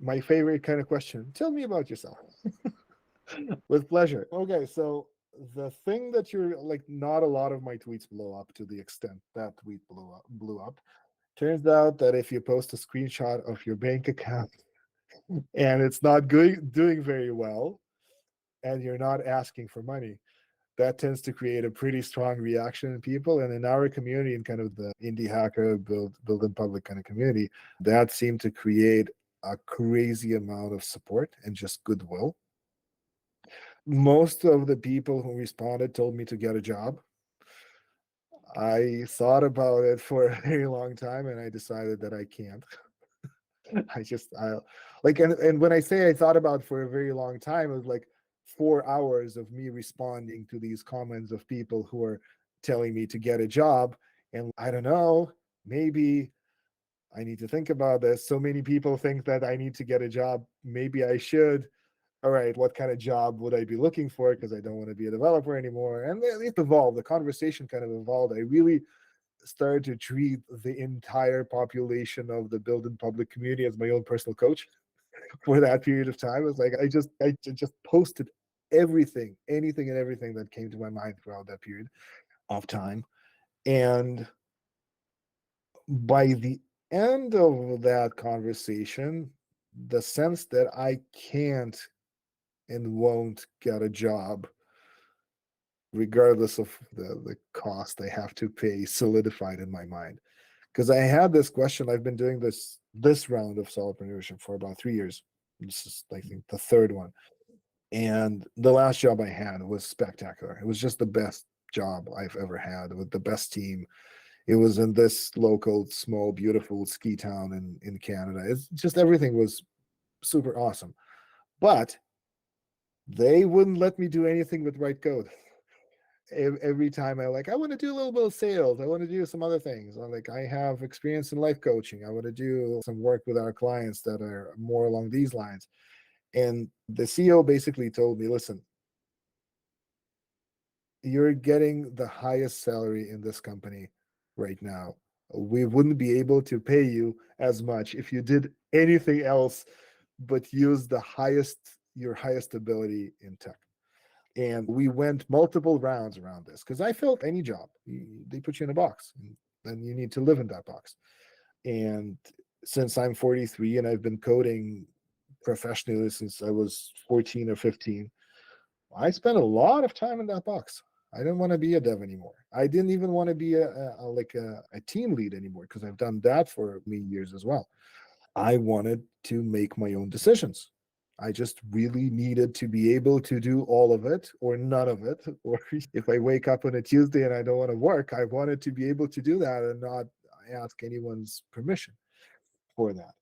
my favorite kind of question. Tell me about yourself. With pleasure. Okay, so the thing that you're like, not a lot of my tweets blow up to the extent that tweet blew up. Turns out that if you post a screenshot of your bank account and it's not doing very well, and you're not asking for money, that tends to create a pretty strong reaction in people. And in our community, in kind of the indie hacker build in public kind of community, that seemed to create a crazy amount of support and just goodwill. Most of the people who responded told me to get a job. I thought about it for a very long time and I decided that I can't. I like, and when I say I thought about for a very long time, it was like 4 hours of me responding to these comments of people who are telling me to get a job. And I don't know, maybe I need to think about this. So many people think that I need to get a job. Maybe I should. All right, what kind of job would I be looking for? Because I don't want to be a developer anymore. And it evolved. The conversation kind of evolved. I really started to treat the entire population of the build in public community as my own personal coach for that period of time. It was like I just posted everything, anything and everything that came to my mind throughout that period of time. And by the end of that conversation, the sense that I can't and won't get a job regardless of the cost I have to pay solidified in my mind. Because I had this question. I've been doing this round of solopreneurship for about 3 years. This is, I think, the third one. And the last job I had was spectacular. It was just the best job I've ever had with the best team. It was in this local, small, beautiful ski town in Canada. It's just everything was super awesome. But they wouldn't let me do anything with write code. Every time I want to do a little bit of sales, I want to do some other things. I have experience in life coaching, I want to do some work with our clients that are more along these lines. And the CEO basically told me, listen, you're getting the highest salary in this company right now. We wouldn't be able to pay you as much if you did anything else but use your highest ability in tech. And we went multiple rounds around this because I felt any job, they put you in a box and then you need to live in that box. And since I'm 43 and I've been coding professionally since I was 14 or 15, I spent a lot of time in that box. I didn't want to be a dev anymore. I didn't even want to be a team lead anymore because I've done that for many years as well. I wanted to make my own decisions. I just really needed to be able to do all of it or none of it. Or if I wake up on a Tuesday and I don't want to work, I wanted to be able to do that and not ask anyone's permission for that.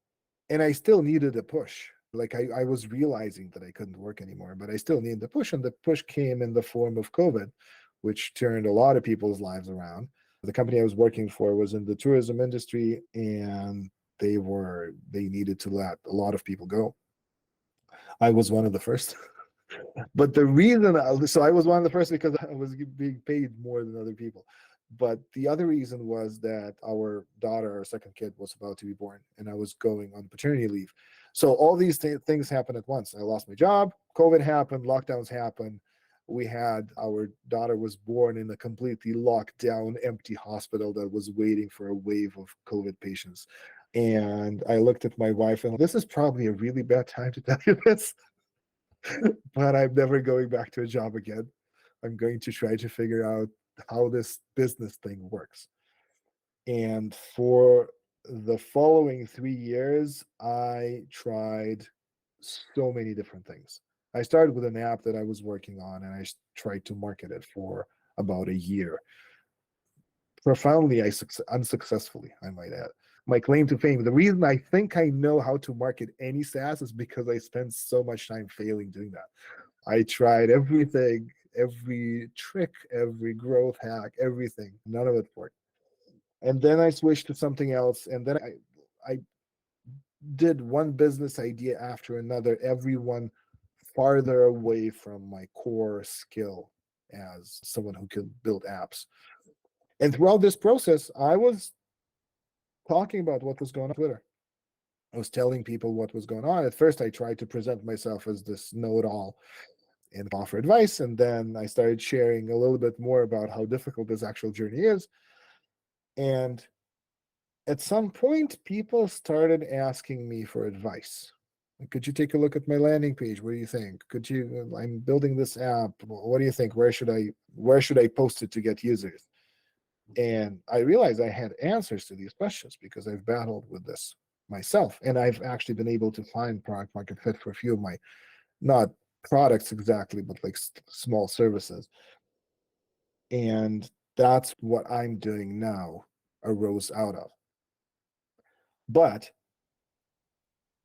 And I still needed a push. I was realizing that I couldn't work anymore, but I still needed the push. And the push came in the form of COVID, which turned a lot of people's lives around. The company I was working for was in the tourism industry, and they needed to let a lot of people go. I was one of the first. But the reason, so I was one of the first because I was being paid more than other people. But the other reason was that our daughter, our second kid, was about to be born, and I was going on paternity leave. So all these things happened at once. I lost my job, COVID happened, lockdowns happened. We had our daughter was born in a completely locked down, empty hospital that was waiting for a wave of COVID patients. And I looked at my wife and this is probably a really bad time to tell you this, but I'm never going back to a job again. I'm going to try to figure out how this business thing works. And for the following 3 years, I tried so many different things. I started with an app that I was working on and I tried to market it for about a year. Profoundly, unsuccessfully, I might add. My claim to fame, the reason I think I know how to market any SaaS is because I spent so much time failing doing that. I tried everything, every trick, every growth hack, everything. None of it worked. And then I switched to something else. And then I did one business idea after another, everyone farther away from my core skill as someone who could build apps. And throughout this process, I was talking about what was going on Twitter. I was telling people what was going on. At first, I tried to present myself as this know-it-all and offer advice, and then I started sharing a little bit more about how difficult this actual journey is. And at some point, people started asking me for advice. Could you take a look at my landing page? What do you think? Could you? I'm building this app. What do you think? Where should I post it to get users? And I realized I had answers to these questions because I've battled with this myself, and I've actually been able to find product market fit for a few of my, not products exactly, but like small services. And that's what I'm doing now arose out of. But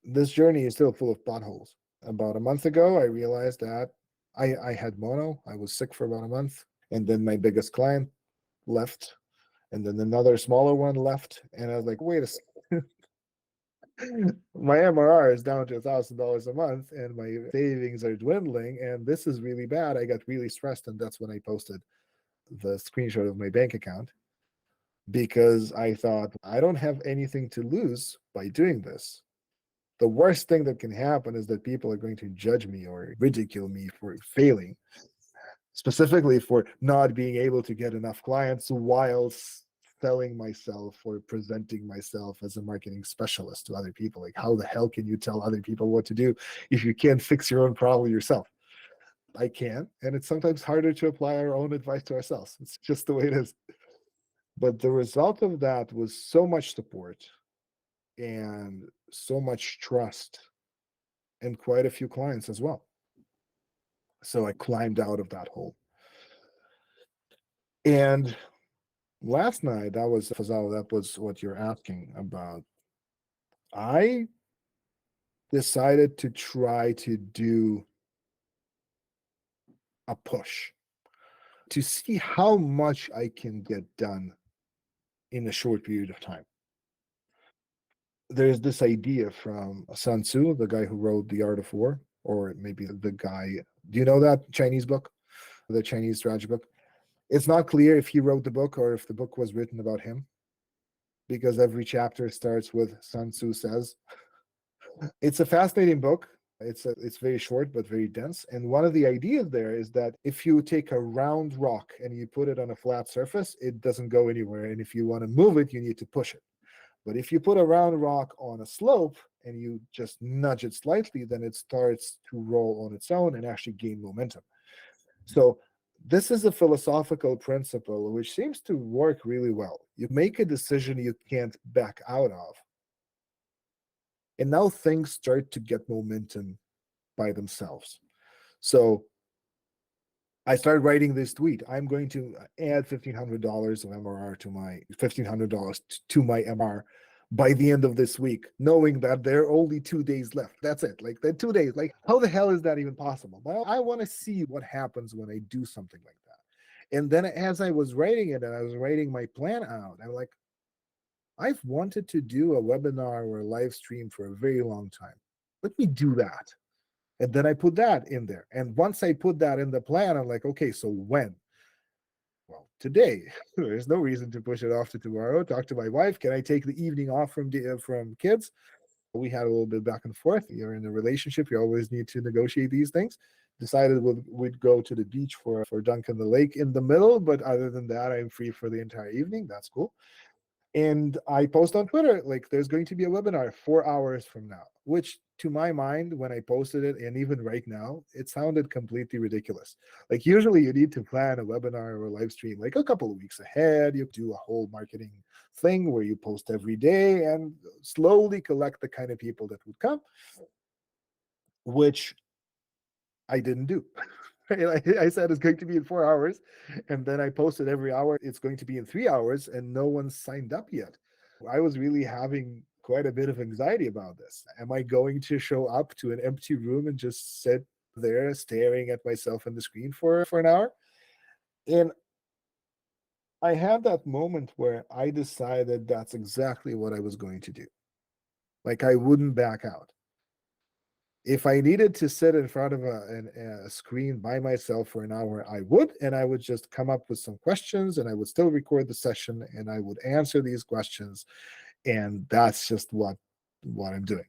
this journey is still full of potholes. About a month ago, I realized that I had mono. I was sick for about a month. And then my biggest client left. And then another smaller one left. And I was like, wait a second. My MRR is down to $1,000 a month and my savings are dwindling. And this is really bad. I got really stressed. And that's when I posted the screenshot of my bank account because I thought, I don't have anything to lose by doing this. The worst thing that can happen is that people are going to judge me or ridicule me for failing, specifically for not being able to get enough clients while selling myself or presenting myself as a marketing specialist to other people. Like, how the hell can you tell other people what to do if you can't fix your own problem yourself? I can, and it's sometimes harder to apply our own advice to ourselves. It's just the way it is. But the result of that was so much support and so much trust and quite a few clients as well. So I climbed out of that hole. And last night, that was Fazal, that was what you're asking about. I decided to try to do a push to see how much I can get done in a short period of time. There's this idea from Sun Tzu, the guy who wrote The Art of War, or maybe the guy, do you know that Chinese book, the Chinese strategy book? It's not clear if he wrote the book or if the book was written about him, because every chapter starts with Sun Tzu says. It's a fascinating book. It's very short but very dense. And one of the ideas there is that if you take a round rock and you put it on a flat surface, it doesn't go anywhere. And if you want to move it, you need to push it. But if you put a round rock on a slope and you just nudge it slightly, then it starts to roll on its own and actually gain momentum. So this is a philosophical principle which seems to work really well. You make a decision you can't back out of. And now things start to get momentum by themselves. So I started writing this tweet. I'm going to add $1,500 of MRR to my $1,500 to my MR by the end of this week, knowing that there are only 2 days left. That's it. Like, the 2 days. Like, how the hell is that even possible? But I want to see what happens when I do something like that. And then as I was writing it and I was writing my plan out, I'm like, I've wanted to do a webinar or a live stream for a very long time. Let me do that. And then I put that in there. And once I put that in the plan, I'm like, okay, so when? Well, today. There's no reason to push it off to tomorrow. Talk to my wife. Can I take the evening off from kids? We had a little bit back and forth. You're in a relationship. You always need to negotiate these things. Decided we'd go to the beach for dunk in the lake in the middle. But other than that, I'm free for the entire evening. That's cool. And I post on Twitter, like, there's going to be a webinar 4 hours from now, which to my mind, when I posted it, and even right now, it sounded completely ridiculous. Like, usually you need to plan a webinar or a live stream like a couple of weeks ahead. You do a whole marketing thing where you post every day and slowly collect the kind of people that would come, which I didn't do. I said it's going to be in 4 hours, and then I posted every hour it's going to be in 3 hours, and no one signed up yet. I was really having quite a bit of anxiety about this. Am I going to show up to an empty room and just sit there staring at myself on the screen for an hour? And I had that moment where I decided that's exactly what I was going to do. Like, I wouldn't back out. If I needed to sit in front of a screen by myself for an hour, I would, and I would just come up with some questions, and I would still record the session, and I would answer these questions, and that's just what what I'm doing.